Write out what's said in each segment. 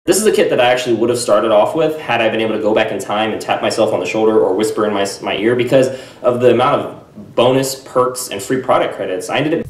This is a kit that I actually would have started off with had I been able to go back in time and tap myself on the shoulder or whisper in my ear, because of the amount of bonus perks and free product credits. I ended up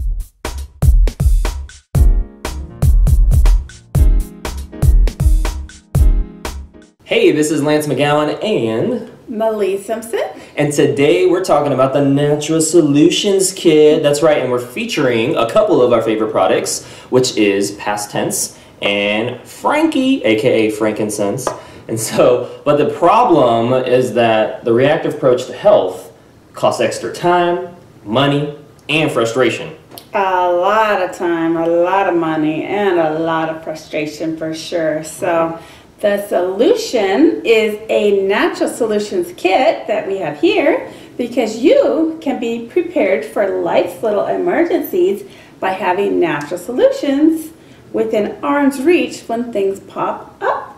Hey, this is Lance McGowan and Malie Simpson. And today we're talking about the Natural Solutions Kit. That's right, and we're featuring a couple of our favorite products, which is PastTense and Frankie, aka Frankincense. And so, but the problem is that the reactive approach to health costs extra time, money, and frustration. A lot of time, a lot of money, and a lot of frustration for sure. So the solution is a Natural Solutions Kit that we have here, because you can be prepared for life's little emergencies by having natural solutions within arm's reach when things pop up.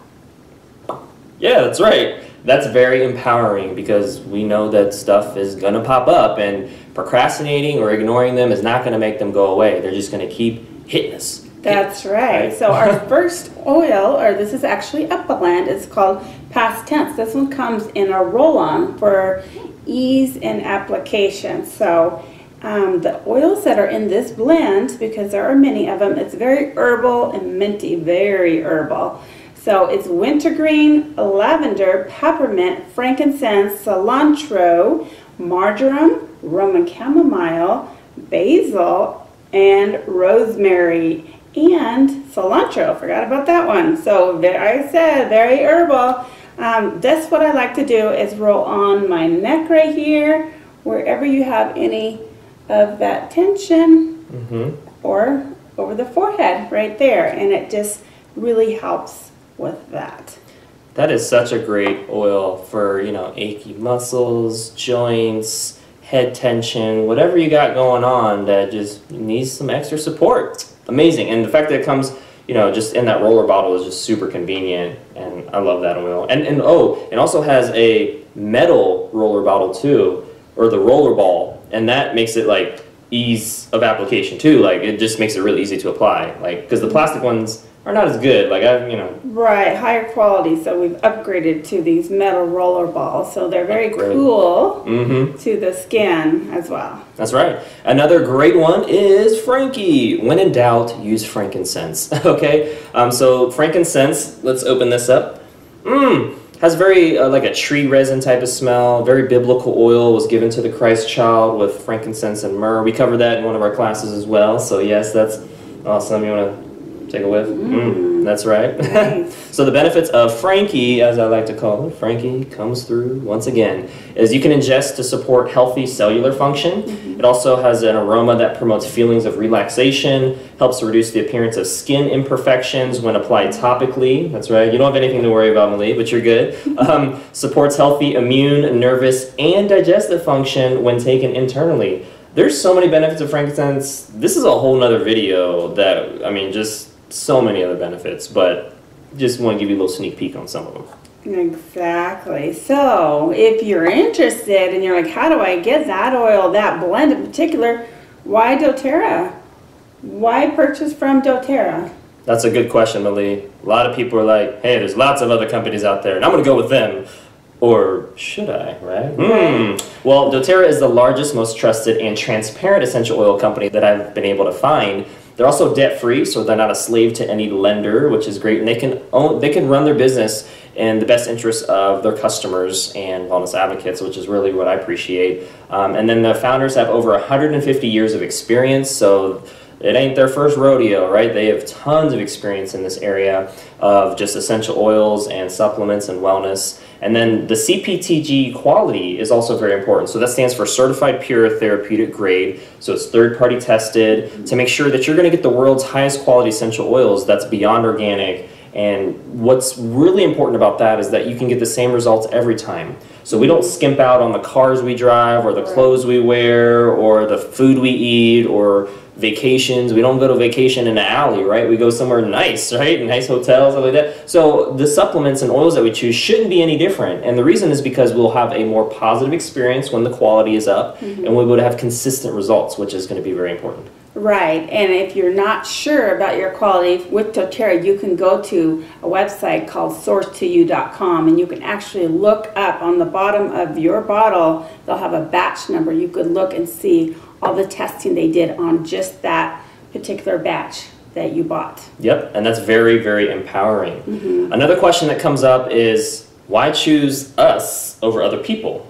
Yeah, that's right. That's very empowering, because we know that stuff is going to pop up, and procrastinating or ignoring them is not going to make them go away. They're just going to keep hitting us. That's right. So our first oil, or this is actually a blend, is called PastTense. This one comes in a roll-on for ease in application. So the oils that are in this blend, because there are many of them, it's very herbal and minty, very herbal. So it's wintergreen, lavender, peppermint, frankincense, cilantro, marjoram, Roman chamomile, basil, and rosemary, and cilantro. Forgot about that one. So I said very herbal. That's what I like to do, is roll on my neck right here, wherever you have any of that tension, or over the forehead right there, and it just really helps with that. That is such a great oil for, you know, achy muscles, joints, head tension, whatever you got going on that just needs some extra support. Amazing. And the fact that it comes, you know, just in that roller bottle is just super convenient, and I love that oil. And oh, it also has a metal roller bottle too, or the roller ball, and that makes it like ease of application too. Like, it just makes it really easy to apply, like, because the plastic ones are not as good, like, you know. Right, higher quality, so we've upgraded to these metal roller balls, so they're very cool to the skin as well. That's right. Another great one is Frankie. When in doubt, use frankincense. Okay, so frankincense, let's open this up. Has very, like a tree resin type of smell, very biblical oil, was given to the Christ child with frankincense and myrrh. We covered that in one of our classes as well, so yes, that's awesome. You want to take a whiff? That's right. Nice. So the benefits of Frankie, as I like to call it, Frankie comes through once again, is you can ingest to support healthy cellular function. It also has an aroma that promotes feelings of relaxation, helps reduce the appearance of skin imperfections when applied topically. That's right. You don't have anything to worry about, Malie, but you're good. Supports healthy immune, nervous, and digestive function when taken internally. There's so many benefits of frankincense. This is a whole nother video that, I mean, just so many other benefits, but just want to give you a little sneak peek on some of them. Exactly. So if you're interested and you're like, how do I get that oil, that blend in particular, why doTERRA? Why purchase from doTERRA? That's a good question, Malie. A lot of people are like, hey, there's lots of other companies out there, and I'm going to go with them. Or should I, right? Well, doTERRA is the largest, most trusted, and transparent essential oil company that I've been able to find. They're also debt-free, so they're not a slave to any lender, which is great. And they can run their business in the best interest of their customers and wellness advocates, which is really what I appreciate. And then the founders have over 150 years of experience, so it ain't their first rodeo, right? They have tons of experience in this area of just essential oils and supplements and wellness. And then the CPTG quality is also very important. So that stands for Certified Pure Therapeutic Grade. So it's third-party tested to make sure that you're going to get the world's highest quality essential oils that's beyond organic. And what's really important about that is that you can get the same results every time. So we don't skimp out on the cars we drive, or the clothes we wear, or the food we eat, or vacations. We don't go to vacation in an alley, right? We go somewhere nice, right? Nice hotels, stuff like that. So the supplements and oils that we choose shouldn't be any different. And the reason is because we'll have a more positive experience when the quality is up, and we'll be able to have consistent results, which is going to be very important. Right, and if you're not sure about your quality with doTERRA, you can go to a website called source2u.com, and you can actually look up on the bottom of your bottle. They'll have a batch number. You could look and see all the testing they did on just that particular batch that you bought. Yep, and that's very, very empowering. Another question that comes up is, why choose us over other people?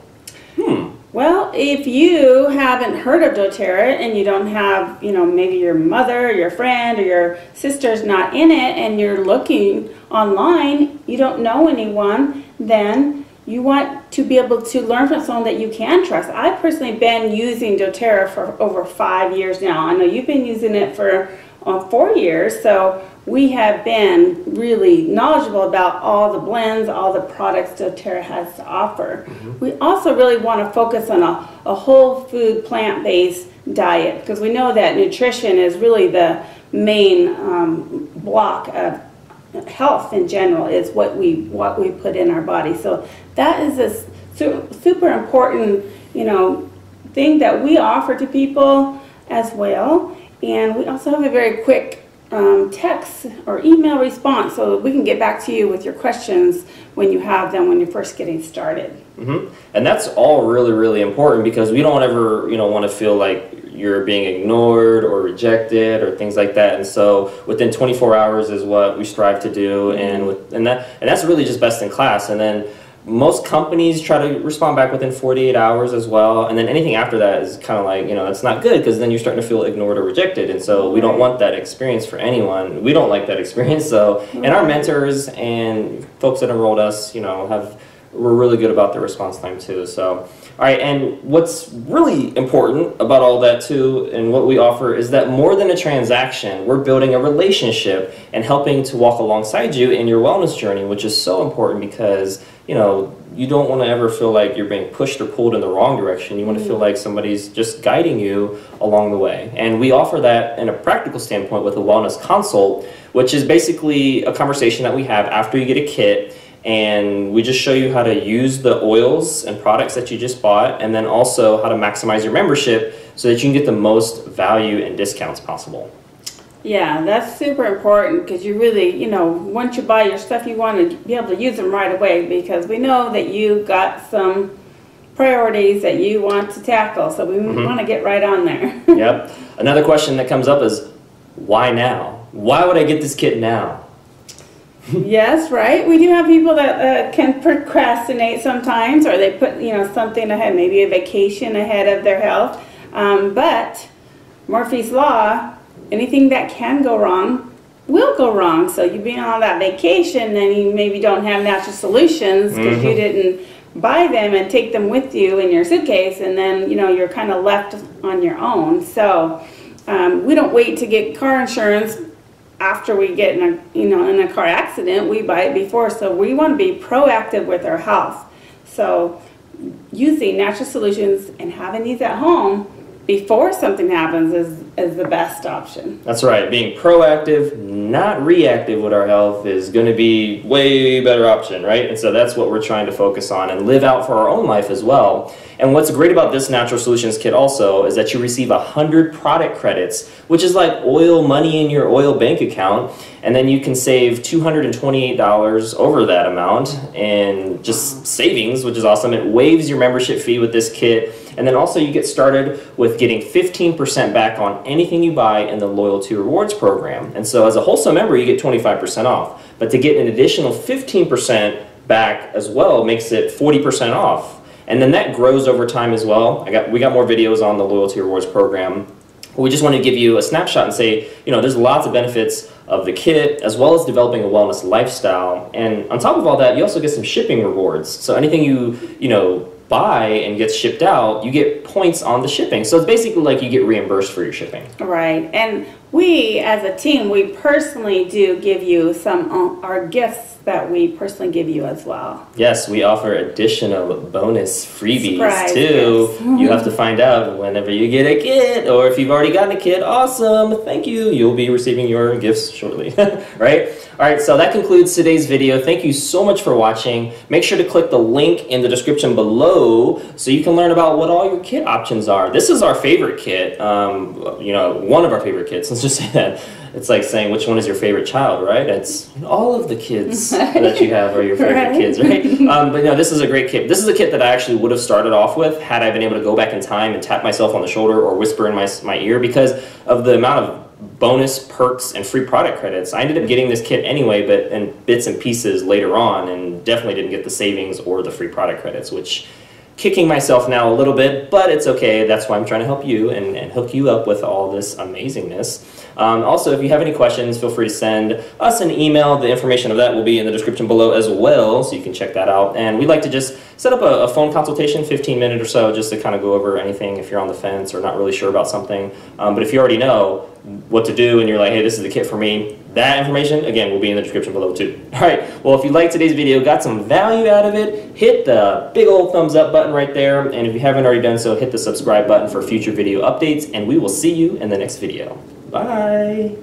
Well, if you haven't heard of doTERRA and you don't have, maybe your mother, or your friend, or your sister's not in it, and you're looking online, you don't know anyone, then you want to be able to learn from someone that you can trust. I've personally been using doTERRA for over 5 years now. I know you've been using it for 4 years, so we have been really knowledgeable about all the blends, all the products doTERRA has to offer. We also really want to focus on a whole food, plant-based diet, because we know that nutrition is really the main block of health in general, is what we put in our body. So that is a super important thing that we offer to people as well. And we also have a very quick text or email response, so that we can get back to you with your questions when you have them, when you're first getting started. And that's all really, really important, because we don't ever want to feel like you're being ignored or rejected or things like that. And so within 24 hours is what we strive to do, and that's really just best in class. And then most companies try to respond back within 48 hours as well, and then anything after that is kind of like, that's not good, because then you're starting to feel ignored or rejected, and so we don't want that experience for anyone. We don't like that experience. So, and our mentors and folks that enrolled us, we're really good about the response time too. So, all right, and what's really important about all that too, and what we offer, is that more than a transaction, we're building a relationship and helping to walk alongside you in your wellness journey, which is so important, because you don't want to ever feel like you're being pushed or pulled in the wrong direction. You want to feel like somebody's just guiding you along the way. And we offer that in a practical standpoint with a wellness consult, which is basically a conversation that we have after you get a kit, and we just show you how to use the oils and products that you just bought, and then also how to maximize your membership so that you can get the most value and discounts possible. Yeah, that's super important, because you really, once you buy your stuff, you want to be able to use them right away, because we know that you got some priorities that you want to tackle, so we want to get right on there. Yep. Another question that comes up is, why now? Why would I get this kit now? Yes, right. We do have people that can procrastinate sometimes, or they put something ahead, maybe a vacation ahead of their health. But Murphy's Law, anything that can go wrong will go wrong. So you've been on that vacation, and you maybe don't have natural solutions because you didn't buy them and take them with you in your suitcase, and then you're kind of left on your own. So we don't wait to get car insurance after we get in a car accident. We buy it before. So we want to be proactive with our health. So using natural solutions and having these at home before something happens is the best option. That's right. Being proactive, not reactive with our health, is going to be way better option, right? And so that's what we're trying to focus on and live out for our own life as well. And what's great about this Natural Solutions Kit also is that you receive 100 product credits, which is like oil money in your oil bank account. And then you can save $228 over that amount in just savings, which is awesome. It waives your membership fee with this kit. And then also you get started with getting 15% back on anything you buy in the Loyalty Rewards program. And so as a wholesale member, you get 25% off. But to get an additional 15% back as well makes it 40% off. And then that grows over time as well. We got more videos on the Loyalty Rewards program. We just want to give you a snapshot and say, there's lots of benefits of the kit, as well as developing a wellness lifestyle. And on top of all that, you also get some shipping rewards. So anything you buy and gets shipped out, you get points on the shipping. So it's basically like you get reimbursed for your shipping. Right. And we, as a team, we personally do give you some our gifts that we personally give you as well. Yes, we offer additional bonus freebies Surprise too. gifts. You have to find out whenever you get a kit, or if you've already gotten a kit, awesome, thank you. You'll be receiving your gifts shortly, right? All right, so that concludes today's video. Thank you so much for watching. Make sure to click the link in the description below so you can learn about what all your kit options are. This is our favorite kit, you know, one of our favorite kits. Let's just say that. It's like saying which one is your favorite child, right? It's all of the kids that you have are your favorite kids, right? But no, this is a great kit. This is a kit that I actually would have started off with had I been able to go back in time and tap myself on the shoulder or whisper in my ear, because of the amount of bonus perks and free product credits. I ended up getting this kit anyway, but in bits and pieces later on, and definitely didn't get the savings or the free product credits, which kicking myself now a little bit, but it's okay. That's why I'm trying to help you and hook you up with all this amazingness. Also, if you have any questions, feel free to send us an email. The information of that will be in the description below as well, so you can check that out. And we'd like to just set up a phone consultation, 15-minute or so, just to kind of go over anything if you're on the fence or not really sure about something. But if you already know what to do and you're like, hey, this is the kit for me, that information, again, will be in the description below too. All right, well, if you liked today's video, got some value out of it, hit the big old thumbs up button right there. And if you haven't already done so, hit the subscribe button for future video updates, and we will see you in the next video. Bye.